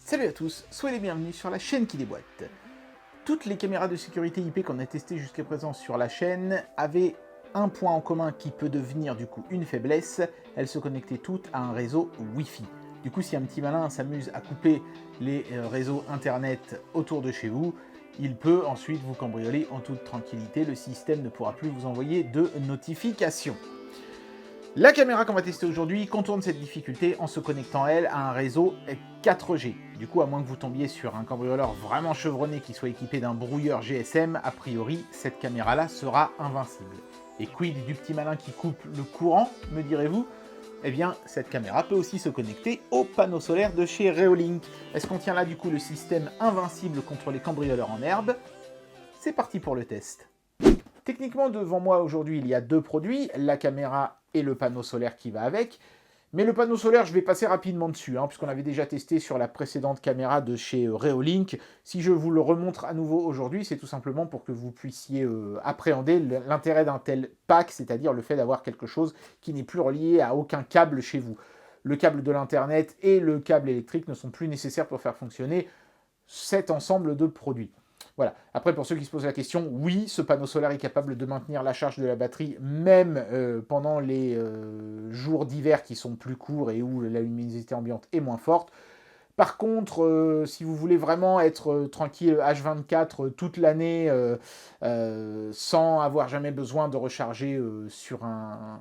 Salut à tous, soyez les bienvenus sur la chaîne qui déboîte. Toutes les caméras de sécurité IP qu'on a testées jusqu'à présent sur la chaîne avaient un point en commun qui peut devenir du coup une faiblesse, elles se connectaient toutes à un réseau Wi-Fi. Du coup, si un petit malin s'amuse à couper les réseaux internet autour de chez vous, il peut ensuite vous cambrioler en toute tranquillité, le système ne pourra plus vous envoyer de notifications. La caméra qu'on va tester aujourd'hui contourne cette difficulté en se connectant, elle, à un réseau 4G. Du coup, à moins que vous tombiez sur un cambrioleur vraiment chevronné qui soit équipé d'un brouilleur GSM, a priori, cette caméra-là sera invincible. Et quid du petit malin qui coupe le courant, me direz-vous? Eh bien, cette caméra peut aussi se connecter au panneau solaire de chez Reolink. Est-ce qu'on tient là, du coup, le système invincible contre les cambrioleurs en herbe? C'est parti pour le test. Techniquement, devant moi aujourd'hui, il y a deux produits, la caméra et le panneau solaire qui va avec. Mais le panneau solaire, je vais passer rapidement dessus, puisqu'on avait déjà testé sur la précédente caméra de chez Reolink. Si je vous le remontre à nouveau aujourd'hui, c'est tout simplement pour que vous puissiez appréhender l'intérêt d'un tel pack, c'est-à-dire le fait d'avoir quelque chose qui n'est plus relié à aucun câble chez vous. Le câble de l'internet et le câble électrique ne sont plus nécessaires pour faire fonctionner cet ensemble de produits. Voilà. Après, pour ceux qui se posent la question, oui, ce panneau solaire est capable de maintenir la charge de la batterie, même pendant les jours d'hiver qui sont plus courts et où la luminosité ambiante est moins forte. Par contre, si vous voulez vraiment être tranquille H24 toute l'année sans avoir jamais besoin de recharger sur un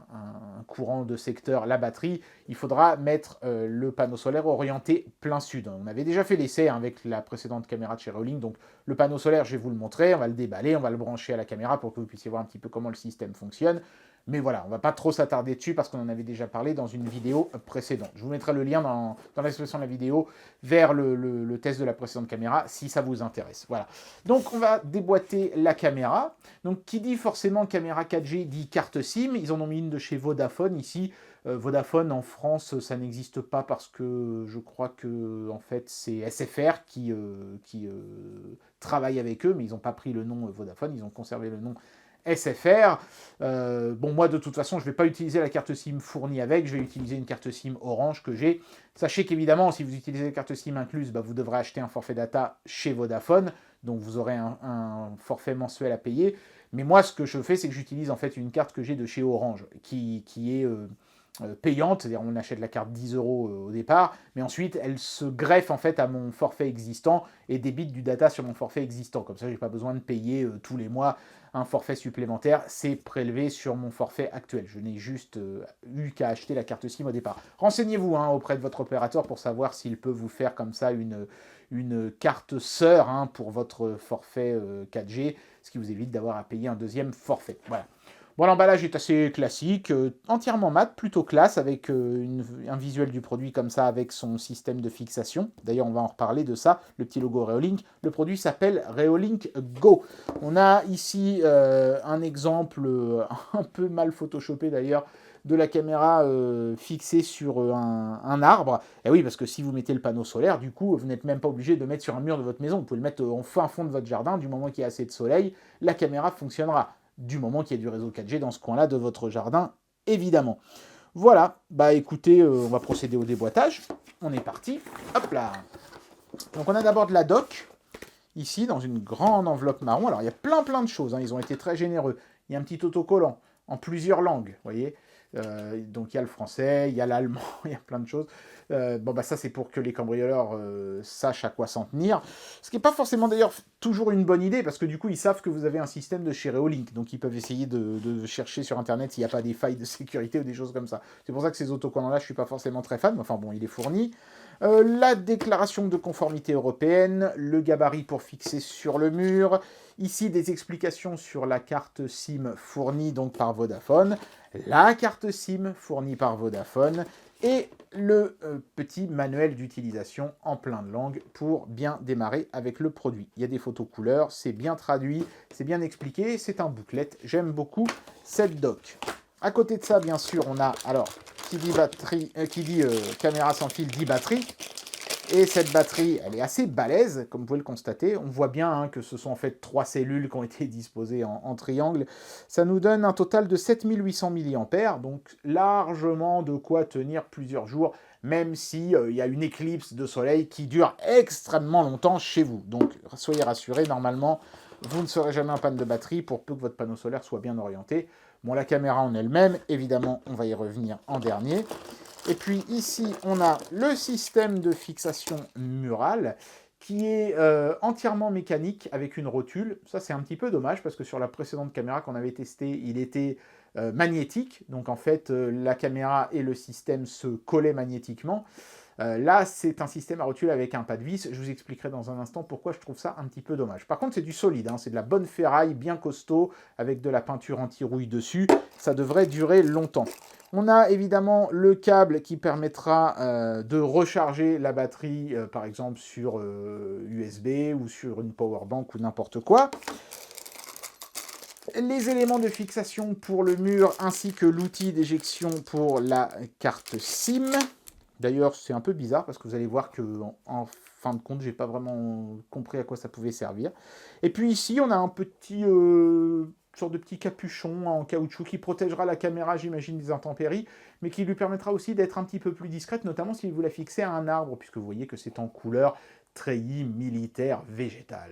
courant de secteur la batterie, il faudra mettre le panneau solaire orienté plein sud. On avait déjà fait l'essai avec la précédente caméra de chez Reolink, donc le panneau solaire, je vais vous le montrer, on va le déballer, on va le brancher à la caméra pour que vous puissiez voir un petit peu comment le système fonctionne. Mais voilà, on ne va pas trop s'attarder dessus parce qu'on en avait déjà parlé dans une vidéo précédente. Je vous mettrai le lien dans la description de la vidéo vers le test de la précédente caméra si ça vous intéresse. Voilà. Donc on va déboîter la caméra. Donc qui dit forcément caméra 4G dit carte SIM. Ils en ont mis une de chez Vodafone ici. Vodafone en France, ça n'existe pas parce que je crois que en fait c'est SFR qui travaille avec eux, mais ils n'ont pas pris le nom Vodafone, ils ont conservé le nom SFR. Bon, moi, de toute façon, je ne vais pas utiliser la carte SIM fournie avec, je vais utiliser une carte SIM Orange que j'ai. Sachez qu'évidemment, si vous utilisez la carte SIM incluse, vous devrez acheter un forfait data chez Vodafone, donc vous aurez un forfait mensuel à payer. Mais moi, ce que je fais, c'est que j'utilise en fait une carte que j'ai de chez Orange, qui est payante, c'est-à-dire on achète la carte 10 € au départ, mais ensuite elle se greffe en fait à mon forfait existant et débite du data sur mon forfait existant. Comme ça, je n'ai pas besoin de payer tous les mois un forfait supplémentaire, c'est prélevé sur mon forfait actuel. Je n'ai juste eu qu'à acheter la carte SIM au départ. Renseignez-vous auprès de votre opérateur pour savoir s'il peut vous faire comme ça une carte sœur pour votre forfait 4G, ce qui vous évite d'avoir à payer un deuxième forfait. Voilà. Bon, l'emballage est assez classique, entièrement mat, plutôt classe, avec un visuel du produit comme ça, avec son système de fixation. D'ailleurs, on va en reparler de ça, le petit logo Reolink. Le produit s'appelle Reolink Go. On a ici un exemple un peu mal photoshopé d'ailleurs, de la caméra fixée sur un arbre. Et oui, parce que si vous mettez le panneau solaire, du coup, vous n'êtes même pas obligé de le mettre sur un mur de votre maison. Vous pouvez le mettre en fin fond de votre jardin. Du moment qu'il y a assez de soleil, la caméra fonctionnera. Du moment qu'il y a du réseau 4G dans ce coin-là de votre jardin, évidemment. Voilà, écoutez, on va procéder au déboîtage. On est parti. Hop là. Donc on a d'abord de la doc, ici, dans une grande enveloppe marron. Alors il y a plein de choses, ils ont été très généreux. Il y a un petit autocollant en plusieurs langues, vous voyez. Donc il y a le français, il y a l'allemand, il y a plein de choses. Ça c'est pour que les cambrioleurs sachent à quoi s'en tenir. Ce qui n'est pas forcément d'ailleurs toujours une bonne idée, parce que du coup ils savent que vous avez un système de chez Reolink, donc ils peuvent essayer de chercher sur internet s'il n'y a pas des failles de sécurité ou des choses comme ça. C'est pour ça que ces autocollants là je ne suis pas forcément très fan, mais enfin bon, il est fourni. La déclaration de conformité européenne, le gabarit pour fixer sur le mur, ici des explications sur la carte SIM fournie donc par Vodafone, la carte SIM fournie par Vodafone et le petit manuel d'utilisation en plein de langues pour bien démarrer avec le produit. Il y a des photos couleurs, c'est bien traduit, c'est bien expliqué, c'est un booklet, j'aime beaucoup cette doc. À côté de ça, bien sûr, on a, alors, qui dit caméra sans fil dit batterie. Et cette batterie, elle est assez balèze, comme vous pouvez le constater. On voit bien que ce sont en fait 3 cellules qui ont été disposées en triangle. Ça nous donne un total de 7800 mAh, donc largement de quoi tenir plusieurs jours, même si il y a une éclipse de soleil qui dure extrêmement longtemps chez vous. Donc soyez rassurés, normalement, vous ne serez jamais en panne de batterie pour peu que votre panneau solaire soit bien orienté. Bon, la caméra en elle-même, évidemment, on va y revenir en dernier. Et puis ici, on a le système de fixation murale qui est entièrement mécanique avec une rotule. Ça, c'est un petit peu dommage parce que sur la précédente caméra qu'on avait testée, il était magnétique. Donc en fait, la caméra et le système se collaient magnétiquement. Là, c'est un système à rotule avec un pas de vis. Je vous expliquerai dans un instant pourquoi je trouve ça un petit peu dommage. Par contre, c'est du solide, hein, c'est de la bonne ferraille, bien costaud, avec de la peinture anti-rouille dessus. Ça devrait durer longtemps. On a évidemment le câble qui permettra de recharger la batterie, par exemple sur USB ou sur une powerbank ou n'importe quoi. Les éléments de fixation pour le mur ainsi que l'outil d'éjection pour la carte SIM. D'ailleurs, c'est un peu bizarre parce que vous allez voir que en fin de compte, j'ai pas vraiment compris à quoi ça pouvait servir. Et puis ici, on a un petit sorte de petit capuchon en caoutchouc qui protégera la caméra, j'imagine, des intempéries, mais qui lui permettra aussi d'être un petit peu plus discrète, notamment si vous la fixez à un arbre, puisque vous voyez que c'est en couleur treillis militaire végétale.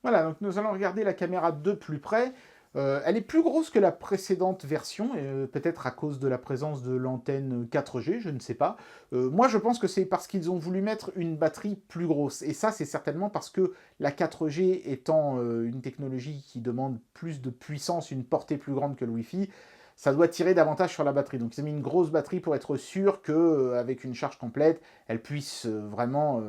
Voilà, donc nous allons regarder la caméra de plus près. Elle est plus grosse que la précédente version, peut-être à cause de la présence de l'antenne 4G, je ne sais pas. Moi, je pense que c'est parce qu'ils ont voulu mettre une batterie plus grosse. Et ça, c'est certainement parce que la 4G étant une technologie qui demande plus de puissance, une portée plus grande que le Wi-Fi, ça doit tirer davantage sur la batterie. Donc ils ont mis une grosse batterie pour être sûr qu'avec une charge complète, elle puisse vraiment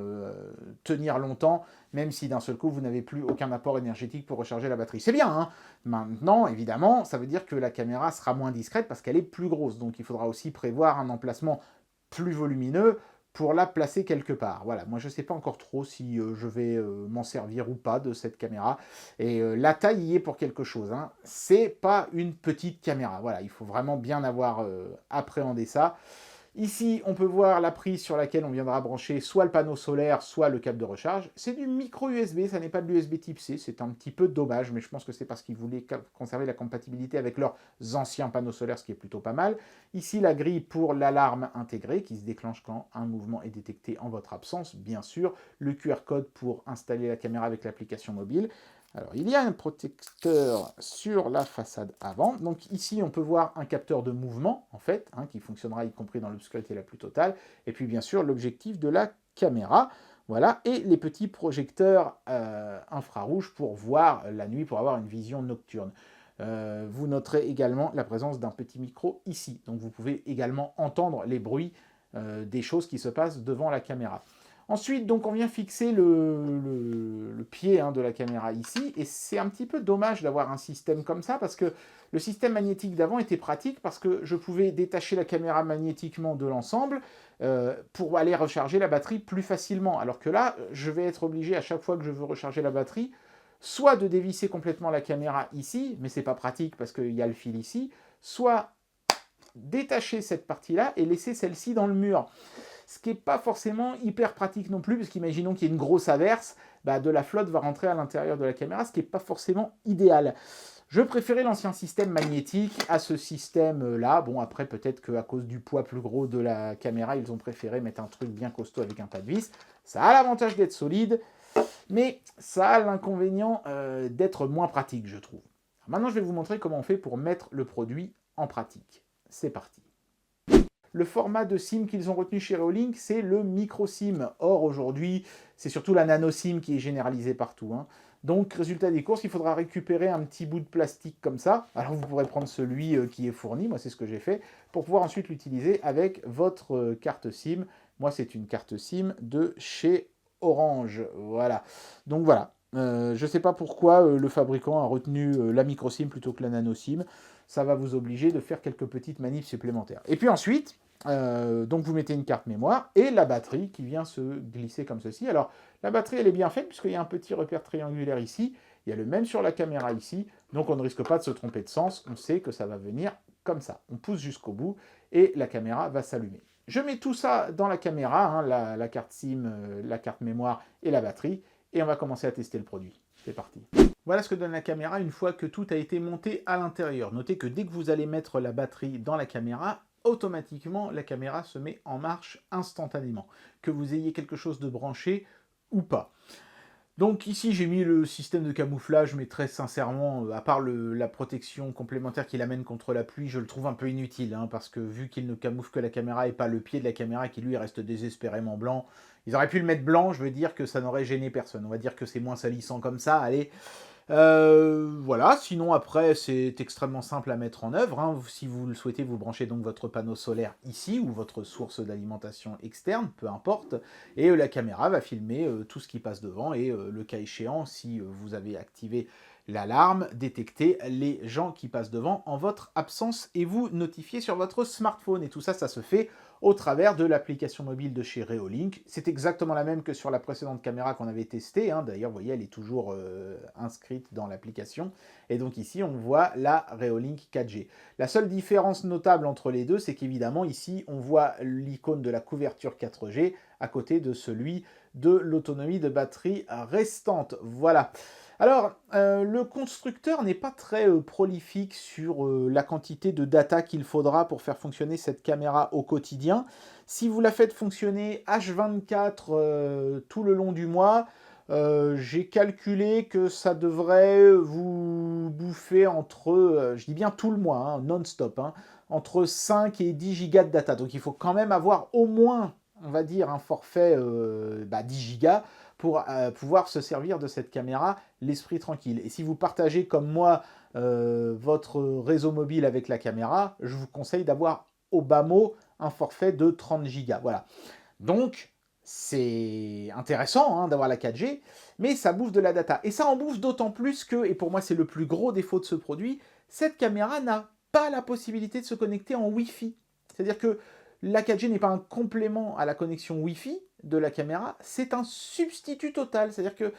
tenir longtemps, même si d'un seul coup, vous n'avez plus aucun apport énergétique pour recharger la batterie. C'est bien, hein. Maintenant, évidemment, ça veut dire que la caméra sera moins discrète parce qu'elle est plus grosse. Donc il faudra aussi prévoir un emplacement plus volumineux pour la placer quelque part. Voilà, moi je ne sais pas encore trop si je vais m'en servir ou pas de cette caméra. Et la taille y est pour quelque chose, hein. C'est pas une petite caméra. Voilà, il faut vraiment bien avoir appréhendé ça. Ici, on peut voir la prise sur laquelle on viendra brancher soit le panneau solaire, soit le câble de recharge. C'est du micro USB, ça n'est pas de l'USB type C. C'est un petit peu dommage, mais je pense que c'est parce qu'ils voulaient conserver la compatibilité avec leurs anciens panneaux solaires, ce qui est plutôt pas mal. Ici, la grille pour l'alarme intégrée qui se déclenche quand un mouvement est détecté en votre absence, bien sûr. Le QR code pour installer la caméra avec l'application mobile. Alors, il y a un protecteur sur la façade avant. Donc ici, on peut voir un capteur de mouvement, en fait, hein, qui fonctionnera y compris dans l'obscurité la plus totale. Et puis, bien sûr, l'objectif de la caméra. Voilà, et les petits projecteurs infrarouges pour voir la nuit, pour avoir une vision nocturne. Vous noterez également la présence d'un petit micro ici. Donc, vous pouvez également entendre les bruits des choses qui se passent devant la caméra. Ensuite, donc, on vient fixer le pied de la caméra ici, et c'est un petit peu dommage d'avoir un système comme ça, parce que le système magnétique d'avant était pratique, parce que je pouvais détacher la caméra magnétiquement de l'ensemble pour aller recharger la batterie plus facilement, alors que là, je vais être obligé à chaque fois que je veux recharger la batterie, soit de dévisser complètement la caméra ici, mais c'est pas pratique parce qu'il y a le fil ici, soit détacher cette partie-là et laisser celle-ci dans le mur. Ce qui n'est pas forcément hyper pratique non plus, parce qu'imaginons qu'il y ait une grosse averse, de la flotte va rentrer à l'intérieur de la caméra, ce qui n'est pas forcément idéal. Je préférais l'ancien système magnétique à ce système-là. Bon, après, peut-être qu'à cause du poids plus gros de la caméra, ils ont préféré mettre un truc bien costaud avec un pas de vis. Ça a l'avantage d'être solide, mais ça a l'inconvénient d'être moins pratique, je trouve. Alors maintenant, je vais vous montrer comment on fait pour mettre le produit en pratique. C'est parti. Le format de SIM qu'ils ont retenu chez Reolink, c'est le micro SIM. Or, aujourd'hui, c'est surtout la nano SIM qui est généralisée partout, hein. Donc, résultat des courses, il faudra récupérer un petit bout de plastique comme ça. Alors, vous pourrez prendre celui qui est fourni, moi c'est ce que j'ai fait, pour pouvoir ensuite l'utiliser avec votre carte SIM. Moi, c'est une carte SIM de chez Orange. Voilà. Donc, voilà. Je ne sais pas pourquoi le fabricant a retenu la micro SIM plutôt que la nano SIM. Ça va vous obliger de faire quelques petites manifs supplémentaires. Et puis ensuite, donc vous mettez une carte mémoire et la batterie qui vient se glisser comme ceci. Alors la batterie elle est bien faite puisqu'il y a un petit repère triangulaire ici, il y a le même sur la caméra ici, donc on ne risque pas de se tromper de sens, on sait que ça va venir comme ça. On pousse jusqu'au bout et la caméra va s'allumer. Je mets tout ça dans la caméra, hein, la carte SIM, la carte mémoire et la batterie, et on va commencer à tester le produit. C'est parti. Voilà ce que donne la caméra une fois que tout a été monté à l'intérieur. Notez que dès que vous allez mettre la batterie dans la caméra, automatiquement, la caméra se met en marche instantanément, que vous ayez quelque chose de branché ou pas. Donc ici, j'ai mis le système de camouflage, mais très sincèrement, à part la protection complémentaire qu'il amène contre la pluie, je le trouve un peu inutile, hein, parce que vu qu'il ne camoufle que la caméra et pas le pied de la caméra, qui lui reste désespérément blanc, ils auraient pu le mettre blanc, je veux dire que ça n'aurait gêné personne. On va dire que c'est moins salissant comme ça, allez. Voilà, sinon après c'est extrêmement simple à mettre en œuvre, hein. Si vous le souhaitez, vous branchez donc votre panneau solaire ici, ou votre source d'alimentation externe, peu importe, et la caméra va filmer tout ce qui passe devant, et le cas échéant, si vous avez activé l'alarme, détecter les gens qui passent devant en votre absence, et vous notifier sur votre smartphone, et tout ça, ça se fait au travers de l'application mobile de chez Reolink. C'est exactement la même que sur la précédente caméra qu'on avait testée, hein. D'ailleurs, vous voyez, elle est toujours inscrite dans l'application. Et donc ici, on voit la Reolink 4G. La seule différence notable entre les deux, c'est qu'évidemment, ici, on voit l'icône de la couverture 4G à côté de celui de l'autonomie de batterie restante. Voilà. Alors, le constructeur n'est pas très prolifique sur la quantité de data qu'il faudra pour faire fonctionner cette caméra au quotidien. Si vous la faites fonctionner H24 tout le long du mois, j'ai calculé que ça devrait vous bouffer entre, je dis bien tout le mois, hein, non-stop, hein, entre 5 et 10 gigas de data. Donc il faut quand même avoir au moins, on va dire, un forfait 10 gigas pour pouvoir se servir de cette caméra l'esprit tranquille. Et si vous partagez comme moi votre réseau mobile avec la caméra, je vous conseille d'avoir au bas mot un forfait de 30 gigas. Voilà. Donc, c'est intéressant hein, d'avoir la 4G, mais ça bouffe de la data. Et ça en bouffe d'autant plus que, et pour moi c'est le plus gros défaut de ce produit, cette caméra n'a pas la possibilité de se connecter en Wi-Fi. C'est-à-dire que la 4G n'est pas un complément à la connexion Wi-Fi de la caméra, c'est un substitut total. C'est-à-dire que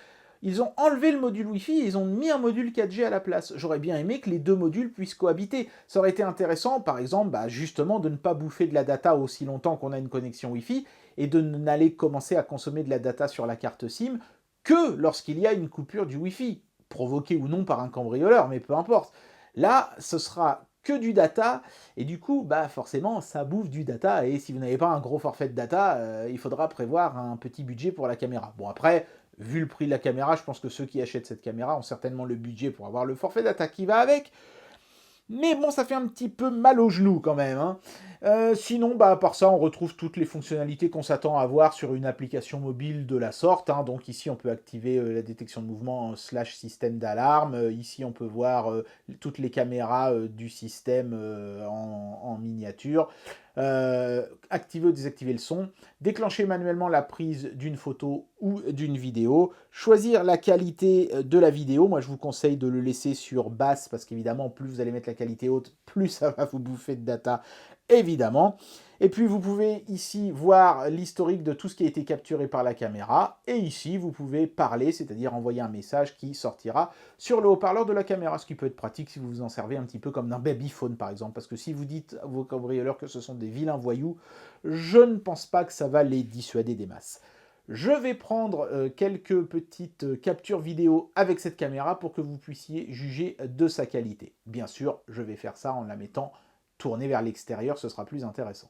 ils ont enlevé le module Wi-Fi et ils ont mis un module 4G à la place. J'aurais bien aimé que les deux modules puissent cohabiter. Ça aurait été intéressant, par exemple, justement, de ne pas bouffer de la data aussi longtemps qu'on a une connexion Wi-Fi et de n'aller commencer à consommer de la data sur la carte SIM que lorsqu'il y a une coupure du Wi-Fi, provoquée ou non par un cambrioleur, mais peu importe. Là, ce sera que du data, et du coup, forcément, ça bouffe du data, et si vous n'avez pas un gros forfait de data, il faudra prévoir un petit budget pour la caméra. Bon, après, vu le prix de la caméra, je pense que ceux qui achètent cette caméra ont certainement le budget pour avoir le forfait data qui va avec, mais bon, ça fait un petit peu mal aux genoux quand même, hein. Sinon, à part ça, on retrouve toutes les fonctionnalités qu'on s'attend à voir sur une application mobile de la sorte, hein. Donc ici, on peut activer la détection de mouvement / système d'alarme. Ici, on peut voir toutes les caméras du système en miniature. Activer ou désactiver le son, déclencher manuellement la prise d'une photo ou d'une vidéo, choisir la qualité de la vidéo. Moi, je vous conseille de le laisser sur basse parce qu'évidemment, plus vous allez mettre la qualité haute, plus ça va vous bouffer de data, évidemment. Et puis, vous pouvez ici voir l'historique de tout ce qui a été capturé par la caméra. Et ici, vous pouvez parler, c'est-à-dire envoyer un message qui sortira sur le haut-parleur de la caméra, ce qui peut être pratique si vous vous en servez un petit peu comme d'un babyphone, par exemple. Parce que si vous dites à vos cambrioleurs que ce sont des vilains voyous, je ne pense pas que ça va les dissuader des masses. Je vais prendre quelques petites captures vidéo avec cette caméra pour que vous puissiez juger de sa qualité. Bien sûr, je vais faire ça en la mettant tournée vers l'extérieur, ce sera plus intéressant.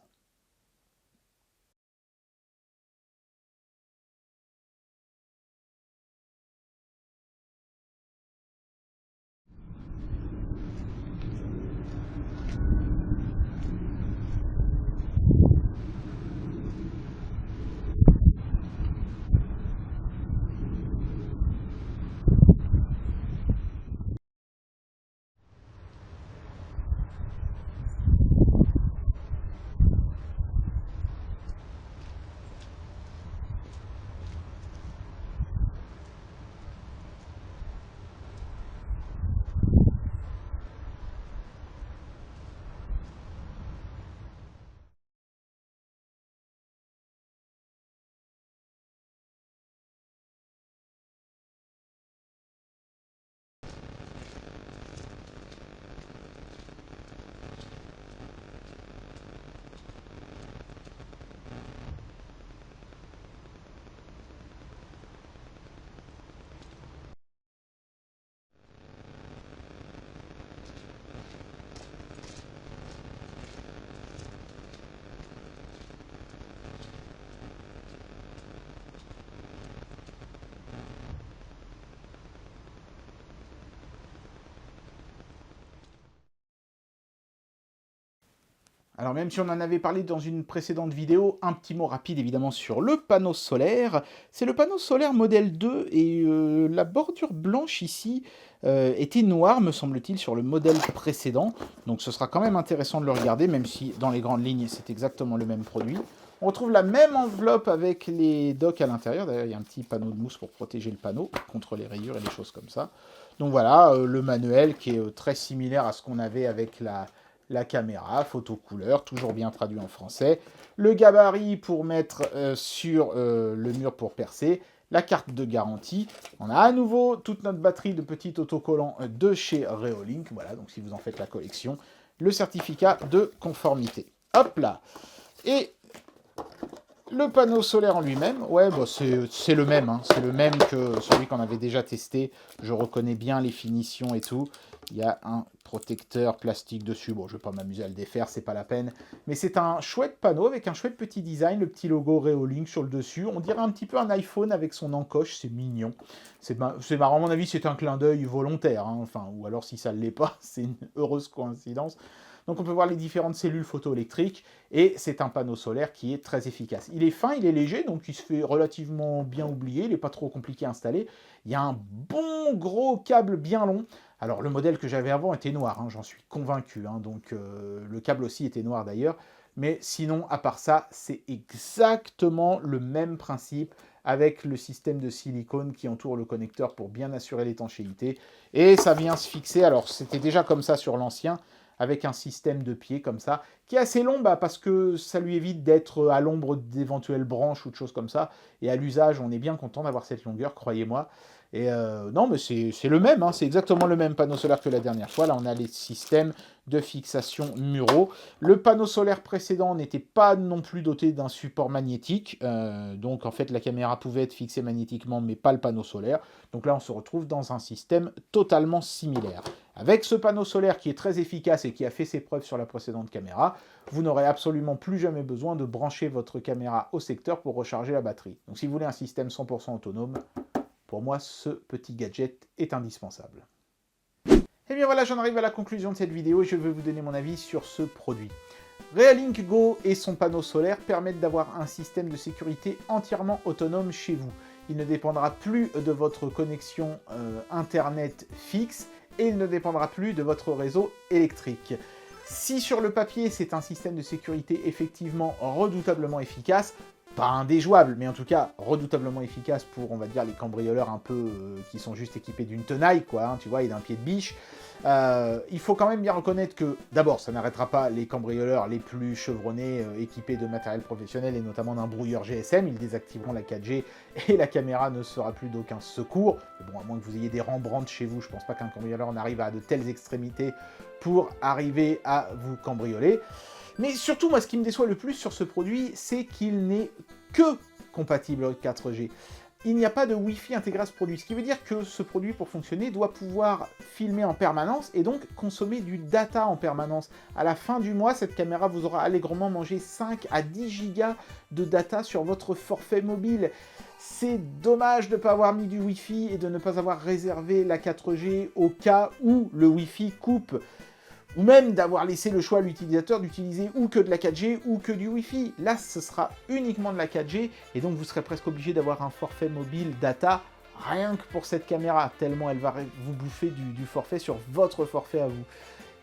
Alors même si on en avait parlé dans une précédente vidéo, un petit mot rapide évidemment sur le panneau solaire. C'est le panneau solaire modèle 2 et la bordure blanche ici était noire me semble-t-il sur le modèle précédent. Donc ce sera quand même intéressant de le regarder même si dans les grandes lignes c'est exactement le même produit. On retrouve la même enveloppe avec les docks à l'intérieur. D'ailleurs il y a un petit panneau de mousse pour protéger le panneau contre les rayures et des choses comme ça. Donc voilà le manuel qui est très similaire à ce qu'on avait avec la caméra, photo couleur, toujours bien traduit en français, le gabarit pour mettre sur le mur pour percer, la carte de garantie, on a à nouveau toute notre batterie de petits autocollants de chez Reolink, voilà, donc si vous en faites la collection, le certificat de conformité. Hop là. Et le panneau solaire en lui-même, ouais, bah c'est le même, hein. C'est le même que celui qu'on avait déjà testé. Je reconnais bien les finitions et tout. Il y a un protecteur plastique dessus. Bon, je ne vais pas m'amuser à le défaire, c'est pas la peine. Mais c'est un chouette panneau avec un chouette petit design, le petit logo Reolink sur le dessus. On dirait un petit peu un iPhone avec son encoche, c'est mignon. C'est marrant, à mon avis, c'est un clin d'œil volontaire. Hein. Enfin, ou alors si ça ne l'est pas, c'est une heureuse coïncidence. Donc on peut voir les différentes cellules photoélectriques et c'est un panneau solaire qui est très efficace. Il est fin, il est léger, donc il se fait relativement bien oublier, il n'est pas trop compliqué à installer. Il y a un bon gros câble bien long. Alors le modèle que j'avais avant était noir, hein, j'en suis convaincu, hein, donc le câble aussi était noir d'ailleurs. Mais sinon, à part ça, c'est exactement le même principe avec le système de silicone qui entoure le connecteur pour bien assurer l'étanchéité. Et ça vient se fixer, alors c'était déjà comme ça sur l'ancien, avec un système de pieds comme ça, qui est assez long parce que ça lui évite d'être à l'ombre d'éventuelles branches ou de choses comme ça. Et à l'usage, on est bien content d'avoir cette longueur, croyez-moi. Et non, mais c'est le même, hein, c'est exactement le même panneau solaire que la dernière fois. Là, on a les systèmes de fixation muraux. Le panneau solaire précédent n'était pas non plus doté d'un support magnétique. Donc, en fait, la caméra pouvait être fixée magnétiquement, mais pas le panneau solaire. Donc là, on se retrouve dans un système totalement similaire. Avec ce panneau solaire qui est très efficace et qui a fait ses preuves sur la précédente caméra, vous n'aurez absolument plus jamais besoin de brancher votre caméra au secteur pour recharger la batterie. Donc, si vous voulez un système 100% autonome, pour moi, ce petit gadget est indispensable. Et bien voilà, j'en arrive à la conclusion de cette vidéo et je vais vous donner mon avis sur ce produit. Reolink Go et son panneau solaire permettent d'avoir un système de sécurité entièrement autonome chez vous. Il ne dépendra plus de votre connexion Internet fixe et il ne dépendra plus de votre réseau électrique. Si sur le papier, c'est un système de sécurité effectivement redoutablement efficace, pas indéjouable, mais en tout cas redoutablement efficace pour, on va dire, les cambrioleurs un peu qui sont juste équipés d'une tenaille, quoi, hein, tu vois, et d'un pied de biche. Il faut quand même bien reconnaître que, d'abord, ça n'arrêtera pas les cambrioleurs les plus chevronnés, équipés de matériel professionnel et notamment d'un brouilleur GSM. Ils désactiveront la 4G et la caméra ne sera plus d'aucun secours. Mais bon, à moins que vous ayez des Rembrandt chez vous, je pense pas qu'un cambrioleur n'arrive à de telles extrémités pour arriver à vous cambrioler. Mais surtout, moi, ce qui me déçoit le plus sur ce produit, c'est qu'il n'est que compatible 4G. Il n'y a pas de Wi-Fi intégré à ce produit, ce qui veut dire que ce produit, pour fonctionner, doit pouvoir filmer en permanence et donc consommer du data en permanence. À la fin du mois, cette caméra vous aura allègrement mangé 5 à 10 gigas de data sur votre forfait mobile. C'est dommage de ne pas avoir mis du Wi-Fi et de ne pas avoir réservé la 4G au cas où le Wi-Fi coupe. Ou même d'avoir laissé le choix à l'utilisateur d'utiliser ou que de la 4G ou que du Wi-Fi. Là, ce sera uniquement de la 4G, et donc vous serez presque obligé d'avoir un forfait mobile data, rien que pour cette caméra, tellement elle va vous bouffer du forfait sur votre forfait à vous.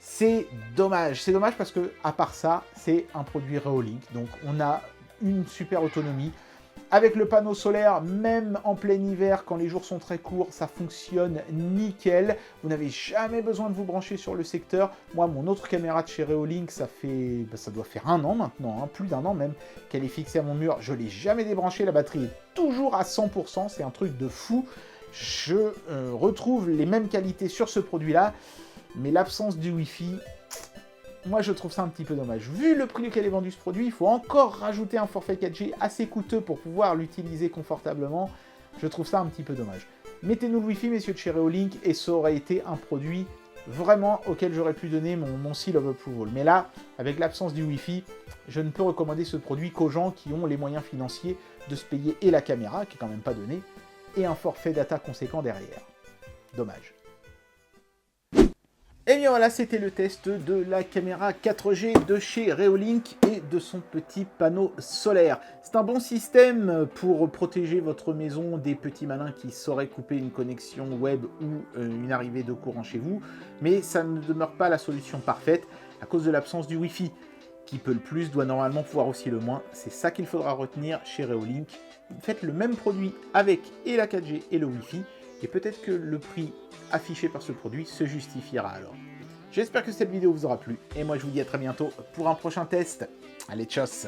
C'est dommage parce que, à part ça, c'est un produit Reolink, donc on a une super autonomie. Avec le panneau solaire, même en plein hiver, quand les jours sont très courts, ça fonctionne nickel. Vous n'avez jamais besoin de vous brancher sur le secteur. Moi, mon autre caméra de chez Reolink, ça doit faire 1 an maintenant, hein, plus d'1 an même, qu'elle est fixée à mon mur. Je ne l'ai jamais débranchée, la batterie est toujours à 100%, c'est un truc de fou. Je retrouve les mêmes qualités sur ce produit-là, mais l'absence du Wi-Fi... Moi, je trouve ça un petit peu dommage. Vu le prix auquel est vendu ce produit, il faut encore rajouter un forfait 4G assez coûteux pour pouvoir l'utiliser confortablement. Je trouve ça un petit peu dommage. Mettez-nous le Wi-Fi, messieurs de chez Reolink, et ça aurait été un produit vraiment auquel j'aurais pu donner mon seal of approval. Mais là, avec l'absence du Wi-Fi, je ne peux recommander ce produit qu'aux gens qui ont les moyens financiers de se payer et la caméra, qui est quand même pas donnée, et un forfait data conséquent derrière. Dommage. Et bien voilà, c'était le test de la caméra 4G de chez Reolink et de son petit panneau solaire. C'est un bon système pour protéger votre maison des petits malins qui sauraient couper une connexion web ou une arrivée de courant chez vous, mais ça ne demeure pas la solution parfaite à cause de l'absence du Wi-Fi. Qui peut le plus doit normalement pouvoir aussi le moins, c'est ça qu'il faudra retenir chez Reolink. Faites le même produit avec et la 4G et le Wi-Fi, et peut-être que le prix affiché par ce produit se justifiera alors. J'espère que cette vidéo vous aura plu, et moi je vous dis à très bientôt pour un prochain test. Allez, tchuss!